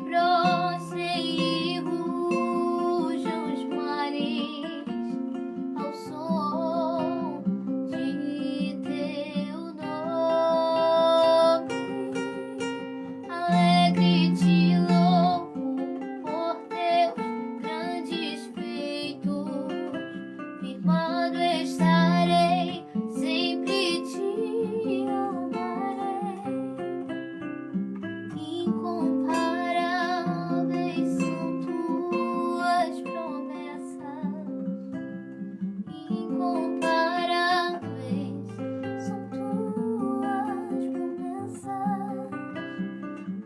prosseguir os mares ao som de teu nome. Alegre te louvo por teus grandes feitos, firmado estarei, sempre te amarei. Incomparáveis são tuas promessas, incomparáveis são tuas promessas,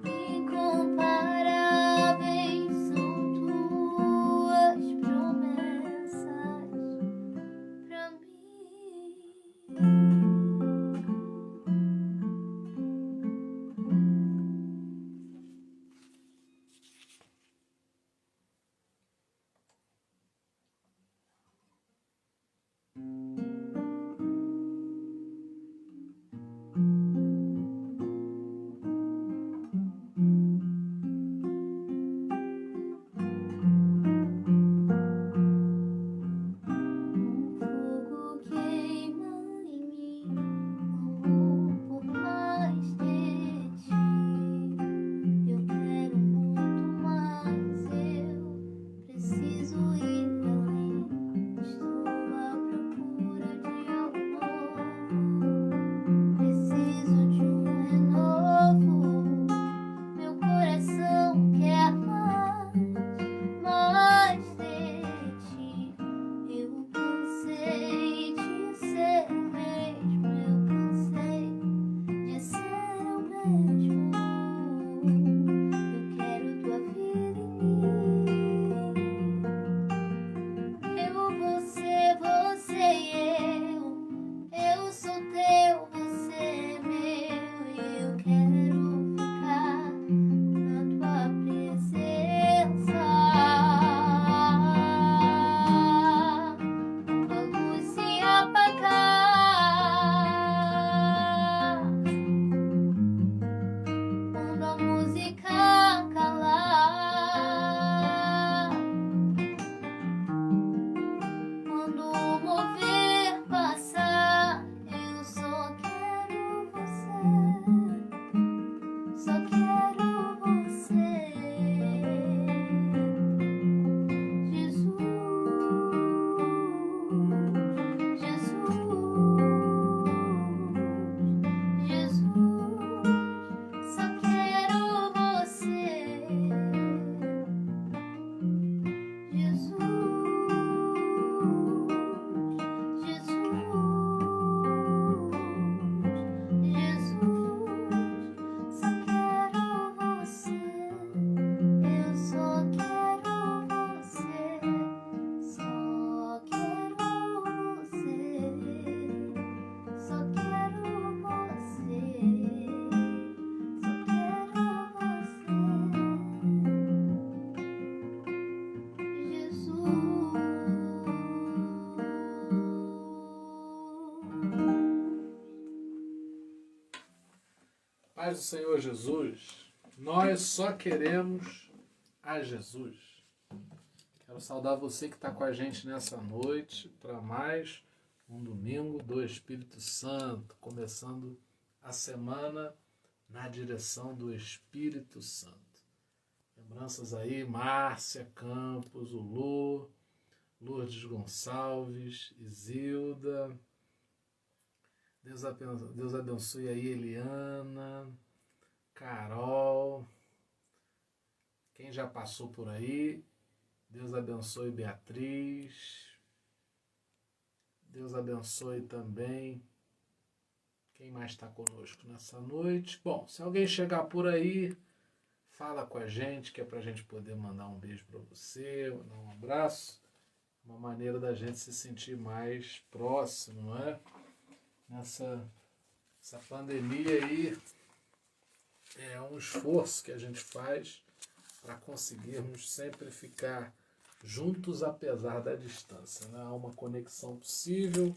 incomparáveis são tuas promessas pra mim. Fogo queima em mim, amor por mais de ti. Eu quero muito mais, eu preciso ir além. Estou à procura de algo novo, preciso de um renovo. Meu coração quer mais de ti. Eu cansei de ser o mesmo, eu cansei de ser o mesmo. Eu quero tua vida em mim. Eu, você e eu sou teu, você é meu. E eu quero ficar na tua presença. A luz se apagar, quando a música calar, quando o mover passar, eu só quero você, só quero você. Jesus, Jesus, Jesus, só quero você. Jesus, Jesus, só quero você. Eu só quero você, só quero você, só quero você, só quero você, Jesus. Paz do Senhor Jesus, nós só queremos a Jesus. Quero saudar você que está com a gente nessa noite para mais um domingo do Espírito Santo, começando a semana na direção do Espírito Santo. Lembranças aí, Márcia Campos, o Lu, Lourdes Gonçalves, Isilda. Deus abençoe aí, Eliana, Carol, quem já passou por aí. Deus abençoe Beatriz. Deus abençoe também quem mais está conosco nessa noite. Bom, se alguém chegar por aí, fala com a gente, que é para a gente poder mandar um beijo para você, mandar um abraço. Uma maneira da gente se sentir mais próximo, não é? Essa pandemia aí é um esforço que a gente faz para conseguirmos sempre ficar juntos apesar da distância, né? Há uma conexão possível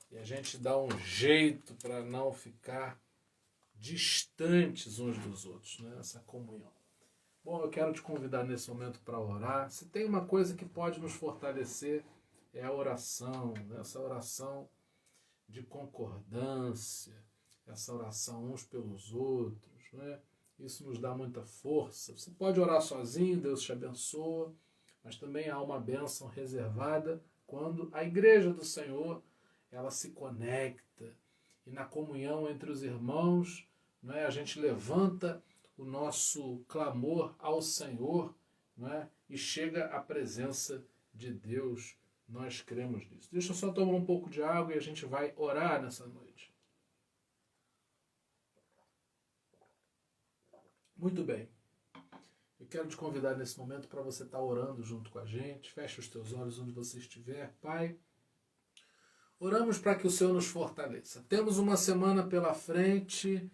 e a gente dá um jeito para não ficar distantes uns dos outros, né? Essa comunhão. Bom, eu quero te convidar nesse momento para orar. Se tem uma coisa que pode nos fortalecer, é a oração, essa oração de concordância, essa oração uns pelos outros, né? Isso nos dá muita força. Você pode orar sozinho, Deus te abençoa, mas também há uma bênção reservada quando a igreja do Senhor ela se conecta e na comunhão entre os irmãos, né, a gente levanta o nosso clamor ao Senhor, né, e chega à presença de Deus. Nós cremos nisso. Deixa eu só tomar um pouco de água e a gente vai orar nessa noite. Muito bem. Eu quero te convidar nesse momento para você estar orando junto com a gente. Feche os teus olhos onde você estiver. Pai, oramos para que o Senhor nos fortaleça. Temos uma semana pela frente,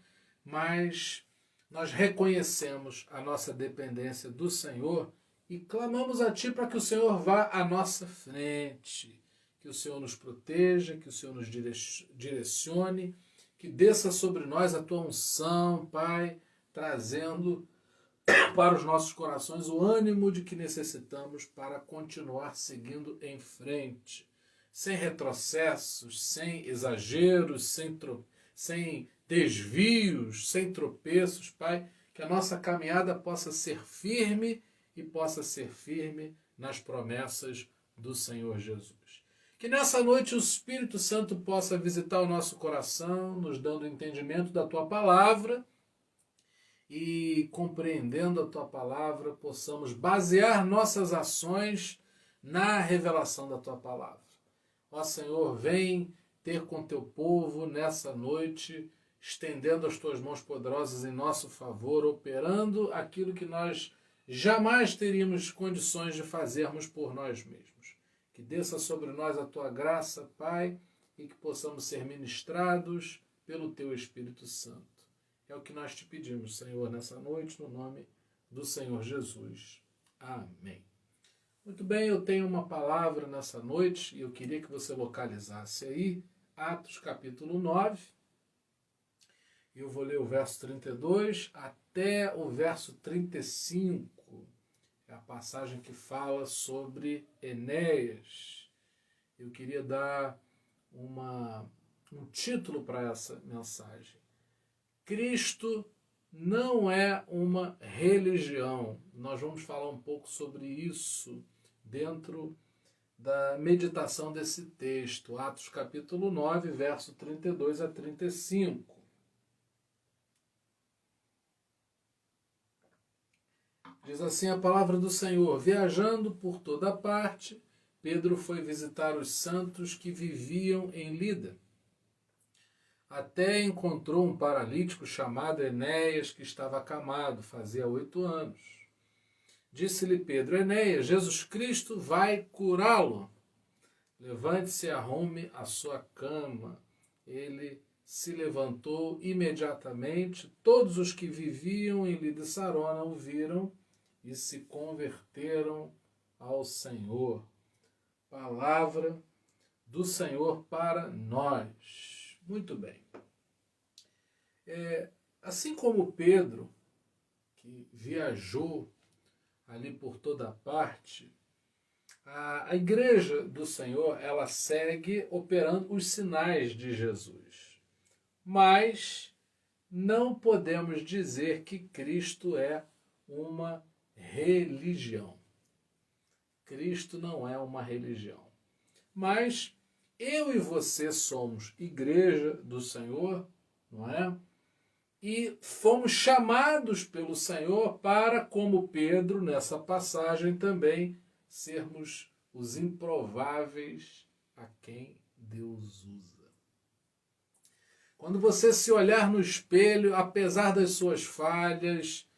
mas nós reconhecemos a nossa dependência do Senhor e clamamos a Ti para que o Senhor vá à nossa frente, que o Senhor nos proteja, que o Senhor nos direcione, que desça sobre nós a Tua unção, Pai, trazendo para os nossos corações o ânimo de que necessitamos para continuar seguindo em frente, sem retrocessos, sem exageros, sem desvios, sem tropeços, Pai, que a nossa caminhada possa ser firme e possa ser firme nas promessas do Senhor Jesus. Que nessa noite o Espírito Santo possa visitar o nosso coração, nos dando entendimento da Tua palavra e, compreendendo a Tua palavra, possamos basear nossas ações na revelação da Tua palavra. Ó Senhor, vem ter com Teu povo nessa noite, estendendo as Tuas mãos poderosas em nosso favor, operando aquilo que nós jamais teríamos condições de fazermos por nós mesmos. Que desça sobre nós a Tua graça, Pai, e que possamos ser ministrados pelo Teu Espírito Santo. É o que nós te pedimos, Senhor, nessa noite, no nome do Senhor Jesus. Amém. Muito bem, eu tenho uma palavra nessa noite e eu queria que você localizasse aí Atos capítulo 9. Eu vou ler o verso 32 até o verso 35. É a passagem que fala sobre Enéas. Eu queria dar um título para essa mensagem. Cristo não é uma religião. Nós vamos falar um pouco sobre isso dentro da meditação desse texto. Atos capítulo 9, verso 32 a 35. Diz assim a palavra do Senhor: viajando por toda parte, Pedro foi visitar os santos que viviam em Lida. Até encontrou um paralítico chamado Enéas, que estava acamado, fazia 8 anos. Disse-lhe Pedro: Enéas, Jesus Cristo vai curá-lo. Levante-se e arrume a sua cama. Ele se levantou imediatamente. Todos os que viviam em Lida e Sarona o viram e se converteram ao Senhor. Palavra do Senhor para nós. Muito bem. Assim como Pedro, que viajou ali por toda parte, a igreja do Senhor, ela segue operando os sinais de Jesus. Mas não podemos dizer que Cristo é uma religião. Cristo não é uma religião. Mas eu e você somos igreja do Senhor, não é? E fomos chamados pelo Senhor para, como Pedro, nessa passagem também, sermos os improváveis a quem Deus usa. Quando você se olhar no espelho, apesar das suas falhas,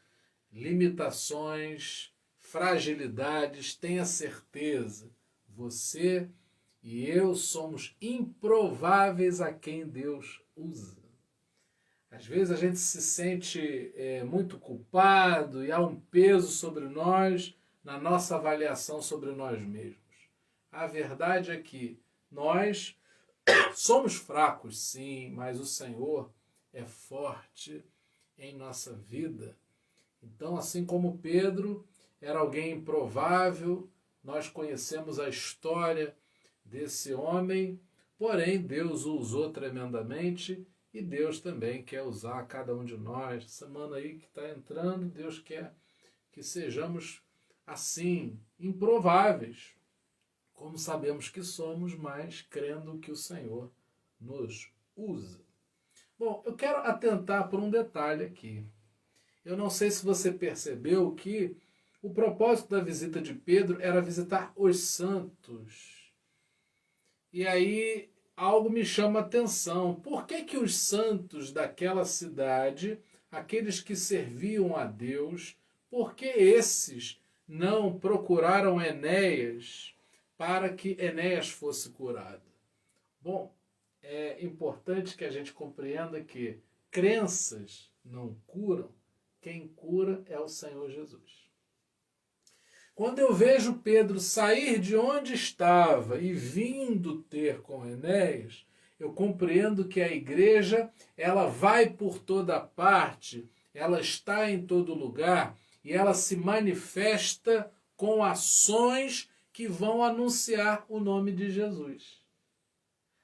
limitações, fragilidades, tenha certeza, você e eu somos improváveis a quem Deus usa. Às vezes a gente se sente muito culpado e há um peso sobre nós na nossa avaliação sobre nós mesmos. A verdade é que nós somos fracos, sim, mas o Senhor é forte em nossa vida. Então, assim como Pedro era alguém improvável, nós conhecemos a história desse homem, porém Deus o usou tremendamente e Deus também quer usar cada um de nós. Semana aí que está entrando, Deus quer que sejamos assim, improváveis, como sabemos que somos, mas crendo que o Senhor nos usa. Bom, eu quero atentar por um detalhe aqui. Eu não sei se você percebeu que o propósito da visita de Pedro era visitar os santos. E aí algo me chama a atenção. Por que que os santos daquela cidade, aqueles que serviam a Deus, por que esses não procuraram Enéas para que Enéas fosse curado? Bom, é importante que a gente compreenda que crenças não curam, quem cura é o Senhor Jesus. Quando eu vejo Pedro sair de onde estava e vindo ter com Enéas, eu compreendo que a igreja ela vai por toda parte, ela está em todo lugar e ela se manifesta com ações que vão anunciar o nome de Jesus.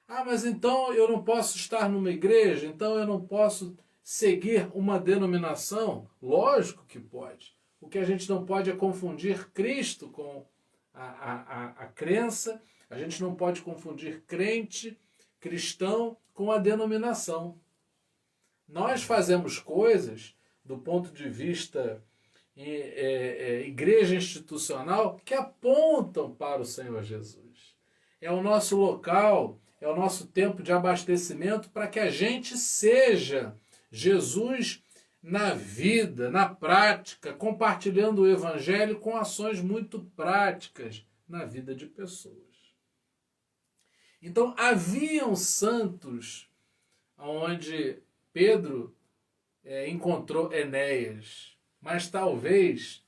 Ah, mas então eu não posso estar numa igreja, então eu não posso seguir uma denominação? Lógico que pode. O que a gente não pode é confundir Cristo com a crença, a gente não pode confundir crente, cristão, com a denominação. Nós fazemos coisas do ponto de vista igreja institucional que apontam para o Senhor Jesus. É o nosso local, é o nosso tempo de abastecimento para que a gente seja Jesus na vida, na prática, compartilhando o Evangelho com ações muito práticas na vida de pessoas. Então, haviam santos onde Pedro encontrou Enéas, mas talvez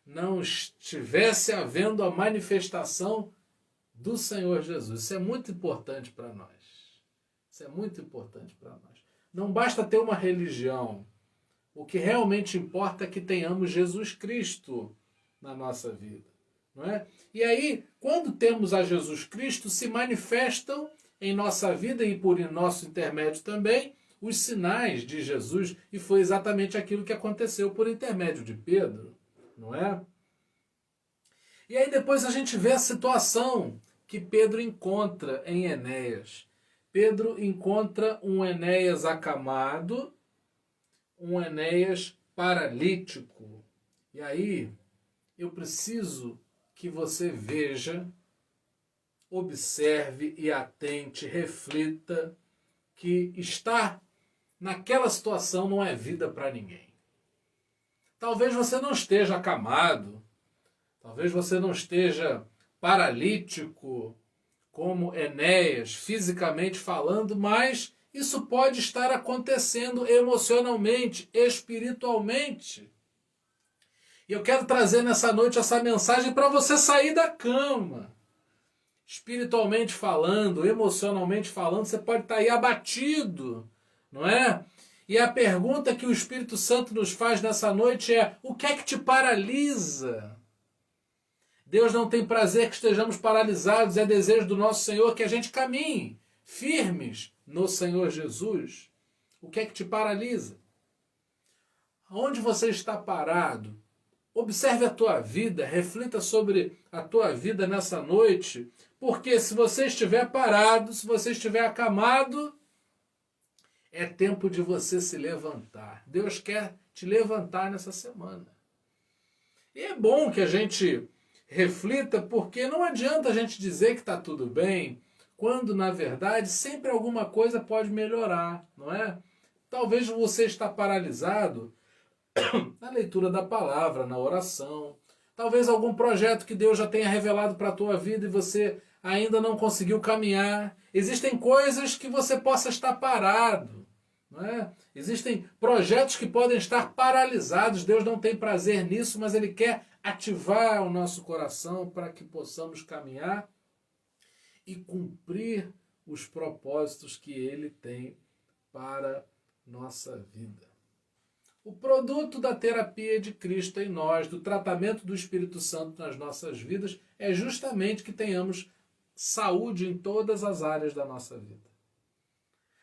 não estivesse havendo a manifestação do Senhor Jesus. Isso é muito importante para nós. Isso é muito importante para nós. Não basta ter uma religião. O que realmente importa é que tenhamos Jesus Cristo na nossa vida. Não é? E aí, quando temos a Jesus Cristo, se manifestam em nossa vida e por nosso intermédio também os sinais de Jesus. E foi exatamente aquilo que aconteceu por intermédio de Pedro. Não é? E aí depois a gente vê a situação que Pedro encontra em Enéas. Pedro encontra um Enéas acamado, um Enéas paralítico. E aí eu preciso que você veja, observe e atente, reflita que estar naquela situação não é vida para ninguém. Talvez você não esteja acamado, talvez você não esteja paralítico como Enéas, fisicamente falando, mas isso pode estar acontecendo emocionalmente, espiritualmente. E eu quero trazer nessa noite essa mensagem para você sair da cama. Espiritualmente falando, emocionalmente falando, você pode estar aí abatido, não é? E a pergunta que o Espírito Santo nos faz nessa noite é: o que é que te paralisa? Deus não tem prazer que estejamos paralisados, é desejo do nosso Senhor que a gente caminhe firmes no Senhor Jesus. O que é que te paralisa? Onde você está parado? Observe a tua vida, reflita sobre a tua vida nessa noite, porque se você estiver parado, se você estiver acamado, é tempo de você se levantar. Deus quer te levantar nessa semana. E é bom que a gente reflita, porque não adianta a gente dizer que está tudo bem, quando na verdade sempre alguma coisa pode melhorar, não é? Talvez você está paralisado na leitura da palavra, na oração. Talvez algum projeto que Deus já tenha revelado para a tua vida e você ainda não conseguiu caminhar. Existem coisas que você possa estar parado. Não é? Existem projetos que podem estar paralisados. Deus não tem prazer nisso, mas Ele quer ativar o nosso coração para que possamos caminhar e cumprir os propósitos que Ele tem para nossa vida. O produto da terapia de Cristo em nós, do tratamento do Espírito Santo nas nossas vidas, é justamente que tenhamos saúde em todas as áreas da nossa vida.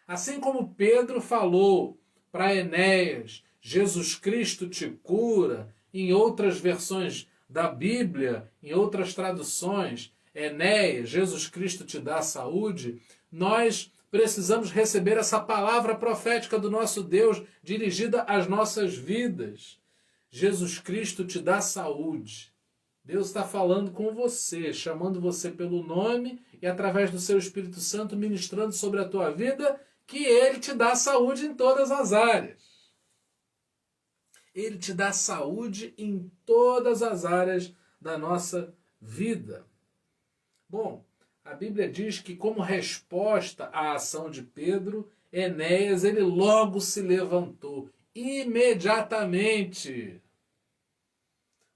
Assim como Pedro falou para Enéas, Jesus Cristo te cura, em outras versões da Bíblia, em outras traduções, Enéas, Jesus Cristo te dá saúde, nós precisamos receber essa palavra profética do nosso Deus dirigida às nossas vidas. Jesus Cristo te dá saúde. Deus está falando com você, chamando você pelo nome e através do seu Espírito Santo ministrando sobre a tua vida, que Ele te dá saúde em todas as áreas. Ele te dá saúde em todas as áreas da nossa vida. Bom, a Bíblia diz que como resposta à ação de Pedro, Enéas, ele logo se levantou, imediatamente.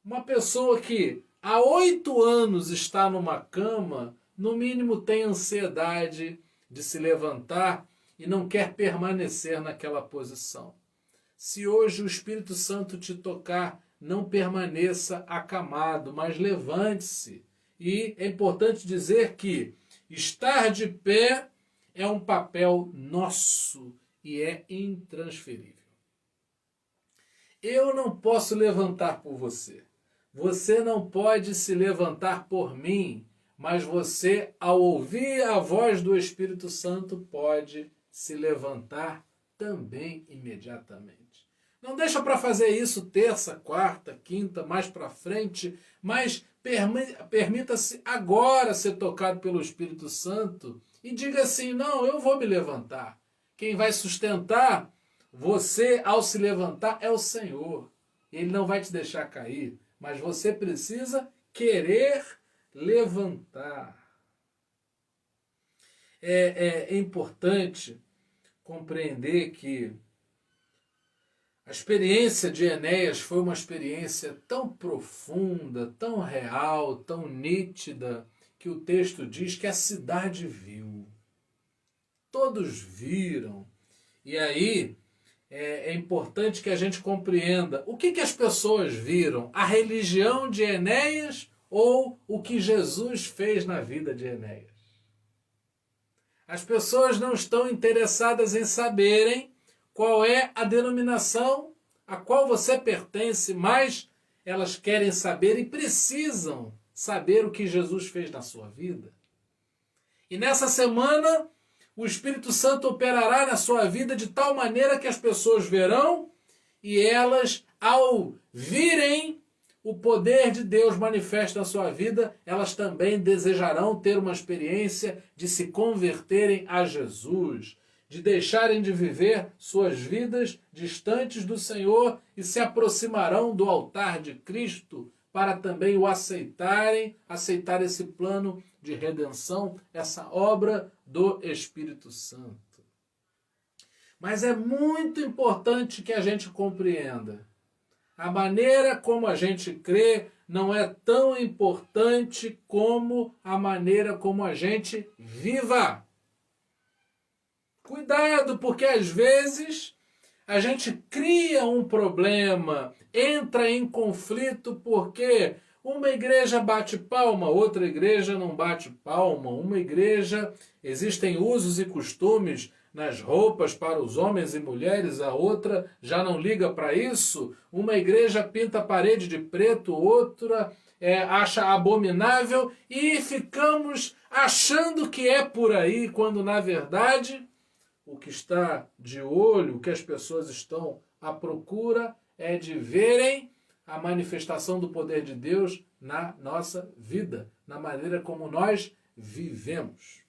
Uma pessoa que há 8 anos está numa cama, no mínimo tem ansiedade de se levantar e não quer permanecer naquela posição. Se hoje o Espírito Santo te tocar, não permaneça acamado, mas levante-se. E é importante dizer que estar de pé é um papel nosso e é intransferível. Eu não posso levantar por você. Você não pode se levantar por mim, mas você, ao ouvir a voz do Espírito Santo, pode se levantar também imediatamente. Não deixa para fazer isso terça, quarta, quinta, mais para frente, mas permita-se agora ser tocado pelo Espírito Santo e diga assim, não, eu vou me levantar. Quem vai sustentar você ao se levantar é o Senhor. Ele não vai te deixar cair, mas você precisa querer levantar. É importante compreender que a experiência de Enéas foi uma experiência tão profunda, tão real, tão nítida, que o texto diz que a cidade viu. Todos viram. E aí é importante que a gente compreenda o que as pessoas viram, a religião de Enéas ou o que Jesus fez na vida de Enéas. As pessoas não estão interessadas em saberem qual é a denominação a qual você pertence, mas elas querem saber e precisam saber o que Jesus fez na sua vida. E nessa semana, o Espírito Santo operará na sua vida de tal maneira que as pessoas verão e elas, ao virem o poder de Deus manifesto na sua vida, elas também desejarão ter uma experiência de se converterem a Jesus, de deixarem de viver suas vidas distantes do Senhor e se aproximarão do altar de Cristo para também o aceitar esse plano de redenção, essa obra do Espírito Santo. Mas é muito importante que a gente compreenda. A maneira como a gente crê não é tão importante como a maneira como a gente viva. Cuidado, porque às vezes a gente cria um problema, entra em conflito porque uma igreja bate palma, outra igreja não bate palma. Uma igreja, existem usos e costumes nas roupas para os homens e mulheres, a outra já não liga para isso. Uma igreja pinta a parede de preto, outra acha abominável e ficamos achando que é por aí, quando na verdade o que está de olho, o que as pessoas estão à procura é de verem a manifestação do poder de Deus na nossa vida, na maneira como nós vivemos.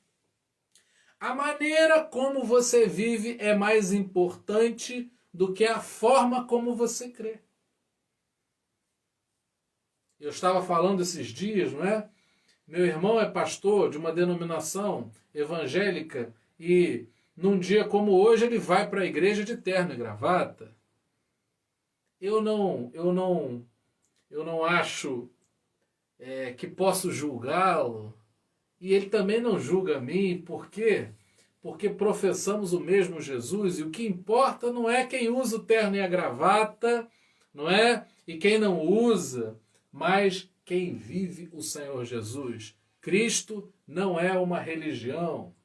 A maneira como você vive é mais importante do que a forma como você crê. Eu estava falando esses dias, não é? Meu irmão é pastor de uma denominação evangélica e num dia como hoje ele vai para a igreja de terno e gravata. Eu não acho que posso julgá-lo e ele também não julga a mim. Por quê? porque professamos o mesmo Jesus, e o que importa não é quem usa o terno e a gravata, não é? E quem não usa, mas quem vive o Senhor Jesus. Cristo não é uma religião.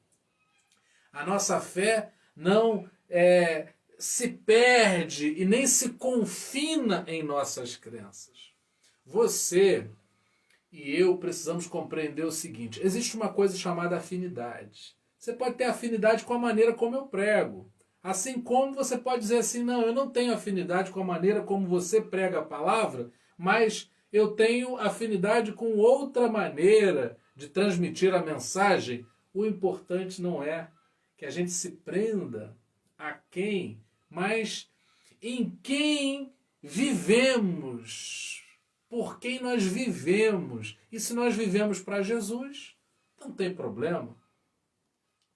A nossa fé não se perde e nem se confina em nossas crenças. Você e eu precisamos compreender o seguinte: existe uma coisa chamada afinidade. Você pode ter afinidade com a maneira como eu prego. Assim como você pode dizer assim, não, eu não tenho afinidade com a maneira como você prega a palavra, mas eu tenho afinidade com outra maneira de transmitir a mensagem. O importante não é que a gente se prenda a quem, mas em quem vivemos, por quem nós vivemos. E se nós vivemos para Jesus, não tem problema.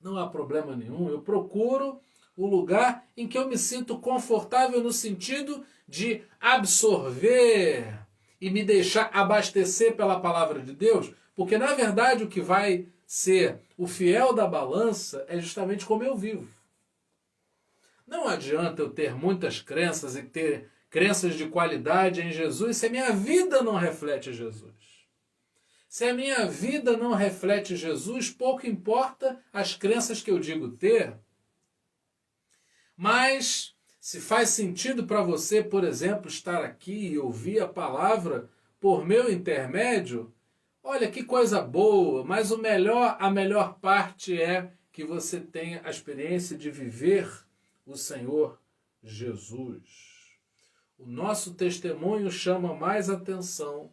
Não há problema nenhum. Eu procuro o lugar em que eu me sinto confortável no sentido de absorver e me deixar abastecer pela palavra de Deus, porque na verdade o que vai ser o fiel da balança é justamente como eu vivo. Não adianta eu ter muitas crenças e ter crenças de qualidade em Jesus se a minha vida não reflete Jesus. Se a minha vida não reflete Jesus, pouco importa as crenças que eu digo ter. Mas se faz sentido para você, por exemplo, estar aqui e ouvir a palavra por meu intermédio, olha que coisa boa, mas a melhor parte é que você tenha a experiência de viver o Senhor Jesus. O nosso testemunho chama mais atenção,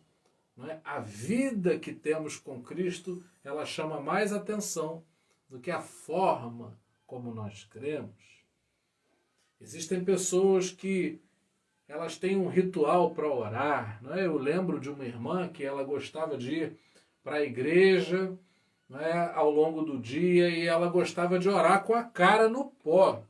não é? A vida que temos com Cristo, ela chama mais atenção do que a forma como nós cremos. Existem pessoas que elas têm um ritual para orar, não é? Eu lembro de uma irmã que ela gostava de ir para a igreja, não é, ao longo do dia, e ela gostava de orar com a cara no pó.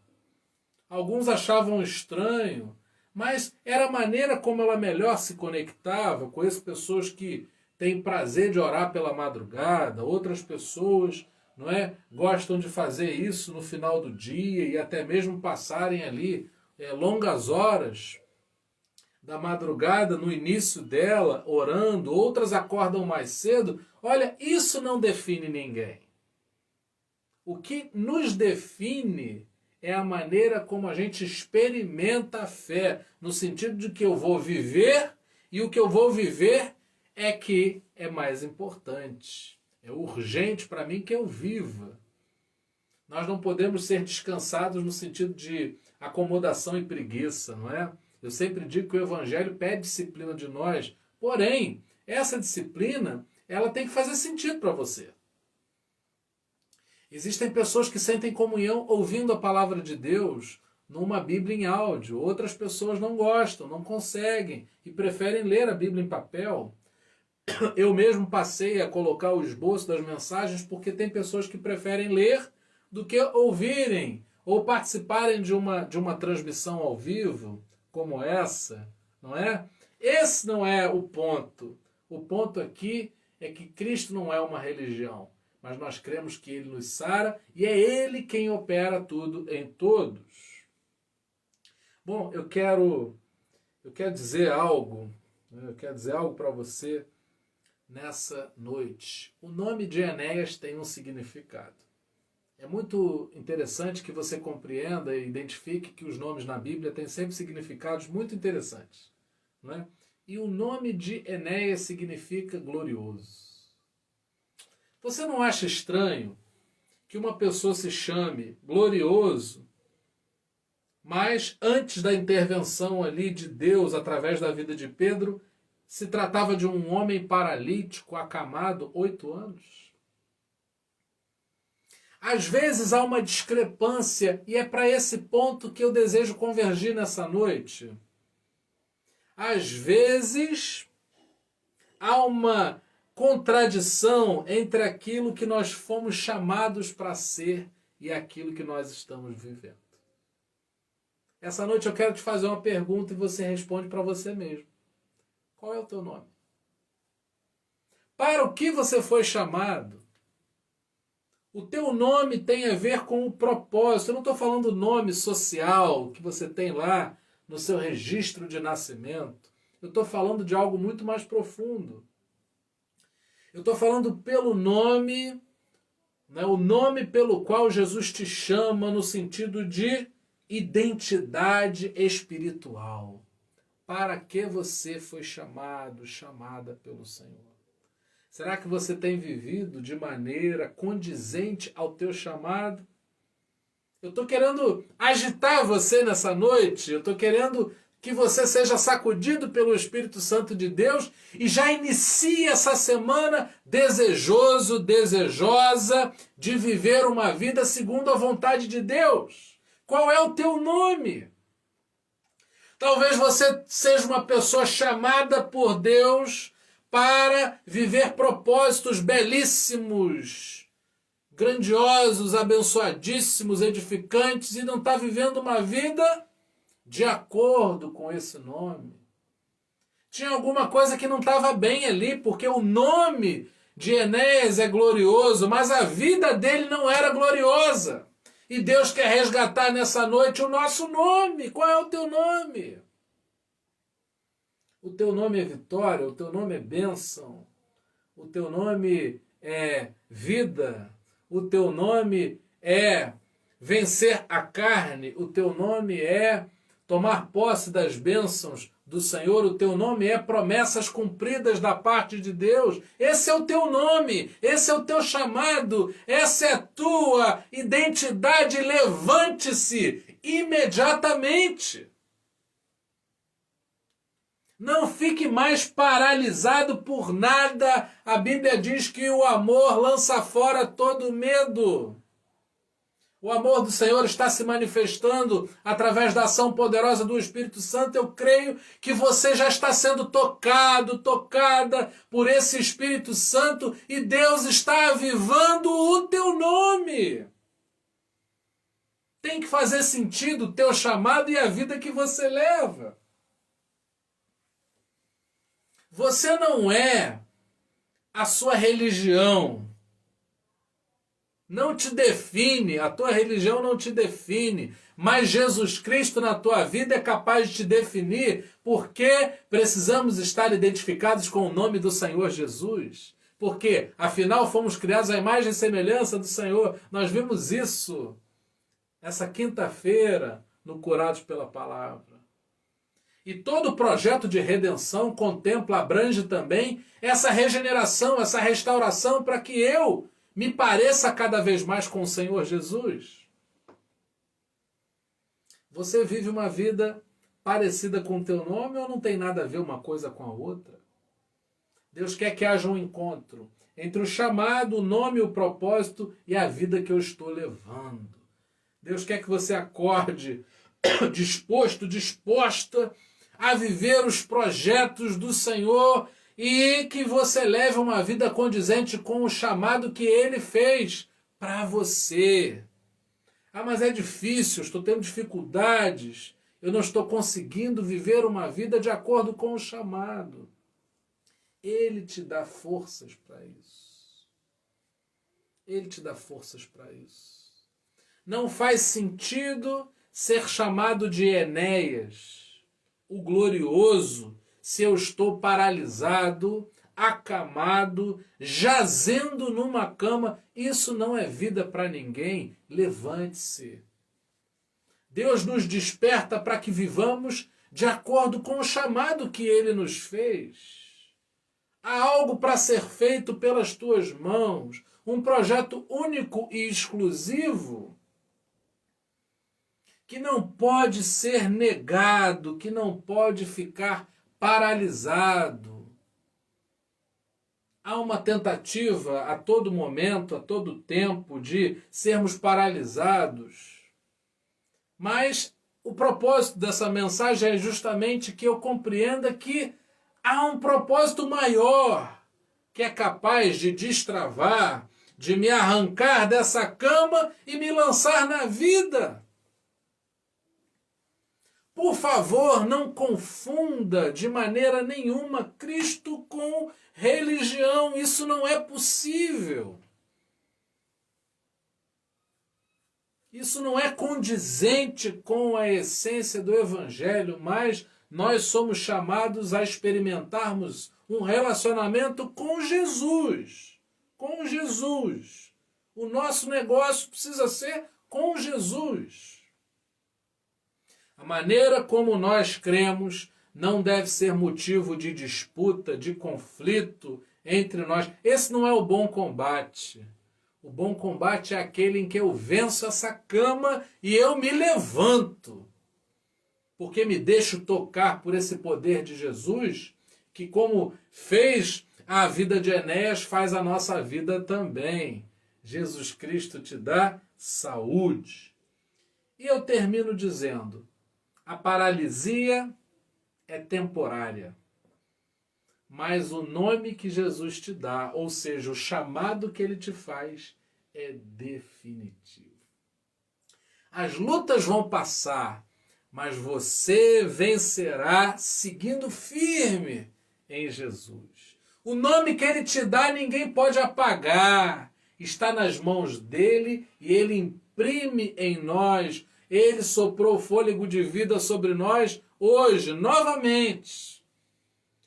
Alguns achavam estranho, mas era a maneira como ela melhor se conectava. Conheço pessoas que têm prazer de orar pela madrugada, outras pessoas, não é, gostam de fazer isso no final do dia e até mesmo passarem ali longas horas da madrugada, no início dela, orando. Outras acordam mais cedo. Olha, isso não define ninguém. O que nos define é a maneira como a gente experimenta a fé, no sentido de que eu vou viver, e o que eu vou viver é que é mais importante. É urgente para mim que eu viva. Nós não podemos ser descansados no sentido de acomodação e preguiça, não é? Eu sempre digo que o Evangelho pede disciplina de nós, porém, essa disciplina, ela tem que fazer sentido para você. Existem pessoas que sentem comunhão ouvindo a palavra de Deus numa Bíblia em áudio. Outras pessoas não gostam, não conseguem e preferem ler a Bíblia em papel. Eu mesmo passei a colocar o esboço das mensagens porque tem pessoas que preferem ler do que ouvirem ou participarem de uma transmissão ao vivo como essa, não é? Esse não é o ponto. O ponto aqui é que Cristo não é uma religião, mas nós cremos que Ele nos sara e é Ele quem opera tudo em todos. Bom, eu quero dizer algo, eu quero dizer algo para você nessa noite. O nome de Enéas tem um significado. É muito interessante que você compreenda e identifique que os nomes na Bíblia têm sempre significados muito interessantes, não é? E o nome de Enéas significa glorioso. Você não acha estranho que uma pessoa se chame glorioso, mas antes da intervenção ali de Deus através da vida de Pedro, se tratava de um homem paralítico, acamado, 8 anos? Às vezes há uma discrepância, e é para esse ponto que eu desejo convergir nessa noite. Às vezes há uma contradição entre aquilo que nós fomos chamados para ser e aquilo que nós estamos vivendo. Essa noite eu quero te fazer uma pergunta e você responde para você mesmo. Qual é o teu nome? Para o que você foi chamado? O teu nome tem a ver com o propósito. Eu não estou falando do nome social que você tem lá no seu registro de nascimento. Eu estou falando de algo muito mais profundo. Eu estou falando pelo nome, né, o nome pelo qual Jesus te chama no sentido de identidade espiritual. Para que você foi chamado, chamada pelo Senhor? Será que você tem vivido de maneira condizente ao teu chamado? Eu estou querendo agitar você nessa noite, eu estou querendo que você seja sacudido pelo Espírito Santo de Deus e já inicie essa semana desejoso, desejosa de viver uma vida segundo a vontade de Deus. Qual é o teu nome? Talvez você seja uma pessoa chamada por Deus para viver propósitos belíssimos, grandiosos, abençoadíssimos, edificantes, e não está vivendo uma vida de acordo com esse nome. Tinha alguma coisa que não estava bem ali, porque o nome de Enéas é glorioso, mas a vida dele não era gloriosa. E Deus quer resgatar nessa noite o nosso nome. Qual é o teu nome? O teu nome é vitória, o teu nome é bênção, o teu nome é vida, o teu nome é vencer a carne, o teu nome é tomar posse das bênçãos do Senhor, o teu nome é promessas cumpridas da parte de Deus. Esse é o teu nome, esse é o teu chamado, essa é a tua identidade. Levante-se imediatamente. Não fique mais paralisado por nada. A Bíblia diz que o amor lança fora todo medo. O amor do Senhor está se manifestando através da ação poderosa do Espírito Santo. Eu creio que você já está sendo tocado, tocada por esse Espírito Santo, e Deus está avivando o teu nome. Tem que fazer sentido o teu chamado e a vida que você leva. Você não é a sua religião. Não te define, a tua religião não te define, mas Jesus Cristo na tua vida é capaz de te definir, porque precisamos estar identificados com o nome do Senhor Jesus. Porque, afinal, fomos criados à imagem e semelhança do Senhor. Nós vimos isso essa quinta-feira no Curados pela Palavra. E todo o projeto de redenção contempla, abrange também essa regeneração, essa restauração, para que eu me pareça cada vez mais com o Senhor Jesus. Você vive uma vida parecida com o teu nome ou não tem nada a ver uma coisa com a outra? Deus quer que haja um encontro entre o chamado, o nome, o propósito e a vida que eu estou levando. Deus quer que você acorde disposto, disposta a viver os projetos do Senhor e que você leve uma vida condizente com o chamado que Ele fez para você. Ah, mas é difícil, estou tendo dificuldades, eu não estou conseguindo viver uma vida de acordo com o chamado. Ele te dá forças para isso. Ele te dá forças para isso. Não faz sentido ser chamado de Enéas, o glorioso, se eu estou paralisado, acamado, jazendo numa cama. Isso não é vida para ninguém. Levante-se. Deus nos desperta para que vivamos de acordo com o chamado que Ele nos fez. Há algo para ser feito pelas tuas mãos, um projeto único e exclusivo, que não pode ser negado, que não pode ficar paralisado. Há uma tentativa a todo momento, a todo tempo, de sermos paralisados. Mas o propósito dessa mensagem é justamente que eu compreenda que há um propósito maior, que é capaz de destravar, de me arrancar dessa cama e me lançar na vida. Por favor, não confunda de maneira nenhuma Cristo com religião. Isso não é possível. Isso não é condizente com a essência do Evangelho, mas nós somos chamados a experimentarmos um relacionamento com Jesus. Com Jesus. O nosso negócio precisa ser com Jesus. A maneira como nós cremos não deve ser motivo de disputa, de conflito entre nós. Esse não é o bom combate. O bom combate é aquele em que eu venço essa cama e eu me levanto. Porque me deixo tocar por esse poder de Jesus, que como fez a vida de Enéas, faz a nossa vida também. Jesus Cristo te dá saúde. E eu termino dizendo, a paralisia é temporária. Mas o nome que Jesus te dá, ou seja, o chamado que ele te faz, é definitivo. As lutas vão passar, mas você vencerá seguindo firme em Jesus. O nome que ele te dá, ninguém pode apagar. Está nas mãos dele e ele imprime em nós. Ele soprou fôlego de vida sobre nós hoje, novamente.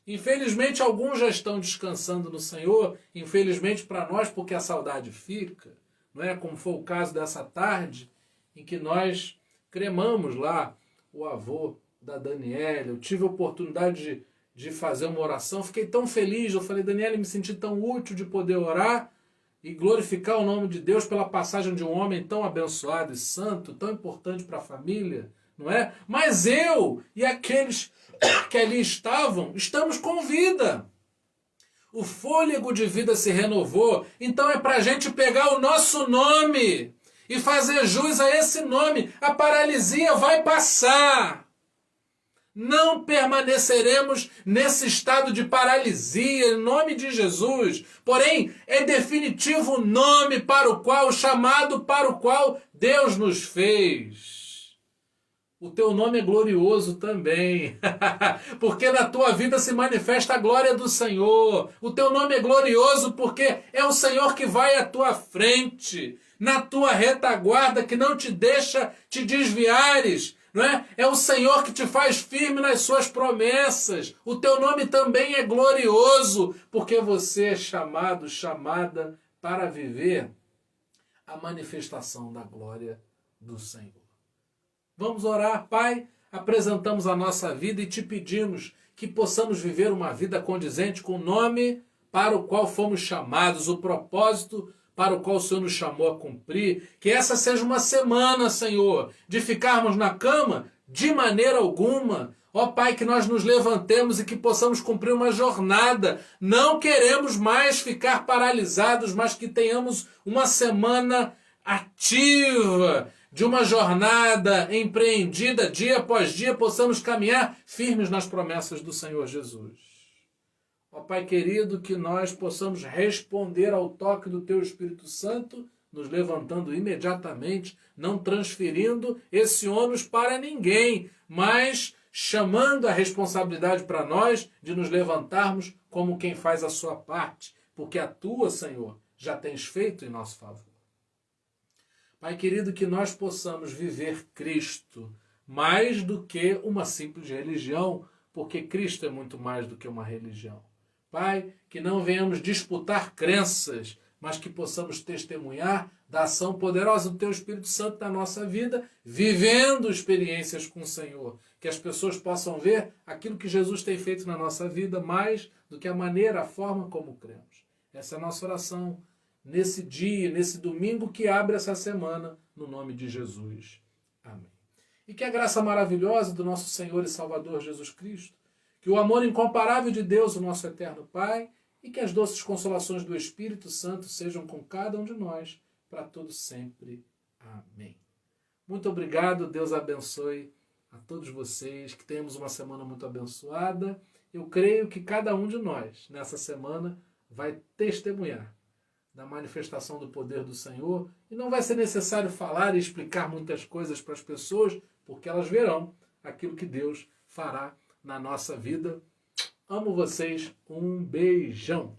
Infelizmente, alguns já estão descansando no Senhor, infelizmente para nós, porque a saudade fica, não é? Como foi o caso dessa tarde, em que nós cremamos lá o avô da Daniela. Eu tive a oportunidade de fazer uma oração, fiquei tão feliz, eu falei, Daniela, me senti tão útil de poder orar e glorificar o nome de Deus pela passagem de um homem tão abençoado e santo, tão importante para a família, não é? Mas eu e aqueles que ali estavam, estamos com vida. O fôlego de vida se renovou, então é para a gente pegar o nosso nome e fazer jus a esse nome. A paralisia vai passar. Não permaneceremos nesse estado de paralisia, em nome de Jesus. Porém, é definitivo o nome para o qual, o chamado para o qual Deus nos fez. O teu nome é glorioso também, porque na tua vida se manifesta a glória do Senhor. O teu nome é glorioso porque é o Senhor que vai à tua frente, na tua retaguarda, que não te deixa te desviares. Não é? É o Senhor que te faz firme nas suas promessas. O teu nome também é glorioso, porque você é chamado, chamada para viver a manifestação da glória do Senhor. Vamos orar, Pai, apresentamos a nossa vida e te pedimos que possamos viver uma vida condizente com o nome para o qual fomos chamados, o propósito para o qual o Senhor nos chamou a cumprir. Que essa seja uma semana, Senhor, de ficarmos na cama de maneira alguma. Ó Pai, que nós nos levantemos e que possamos cumprir uma jornada. Não queremos mais ficar paralisados, mas que tenhamos uma semana ativa, de uma jornada empreendida, dia após dia, possamos caminhar firmes nas promessas do Senhor Jesus. Ó Pai querido, que nós possamos responder ao toque do Teu Espírito Santo, nos levantando imediatamente, não transferindo esse ônus para ninguém, mas chamando a responsabilidade para nós de nos levantarmos como quem faz a sua parte, porque a Tua, Senhor, já tens feito em nosso favor. Pai querido, que nós possamos viver Cristo mais do que uma simples religião, porque Cristo é muito mais do que uma religião. Pai, que não venhamos disputar crenças, mas que possamos testemunhar da ação poderosa do Teu Espírito Santo na nossa vida, vivendo experiências com o Senhor. Que as pessoas possam ver aquilo que Jesus tem feito na nossa vida mais do que a maneira, a forma como cremos. Essa é a nossa oração nesse dia, nesse domingo que abre essa semana, no nome de Jesus. Amém. E que a graça maravilhosa do nosso Senhor e Salvador Jesus Cristo, que o amor incomparável de Deus, o nosso eterno Pai, e que as doces consolações do Espírito Santo sejam com cada um de nós, para todo sempre. Amém. Muito obrigado, Deus abençoe a todos vocês, que tenhamos uma semana muito abençoada. Eu creio que cada um de nós, nessa semana, vai testemunhar da manifestação do poder do Senhor, e não vai ser necessário falar e explicar muitas coisas para as pessoas, porque elas verão aquilo que Deus fará na nossa vida. Amo vocês, um beijão!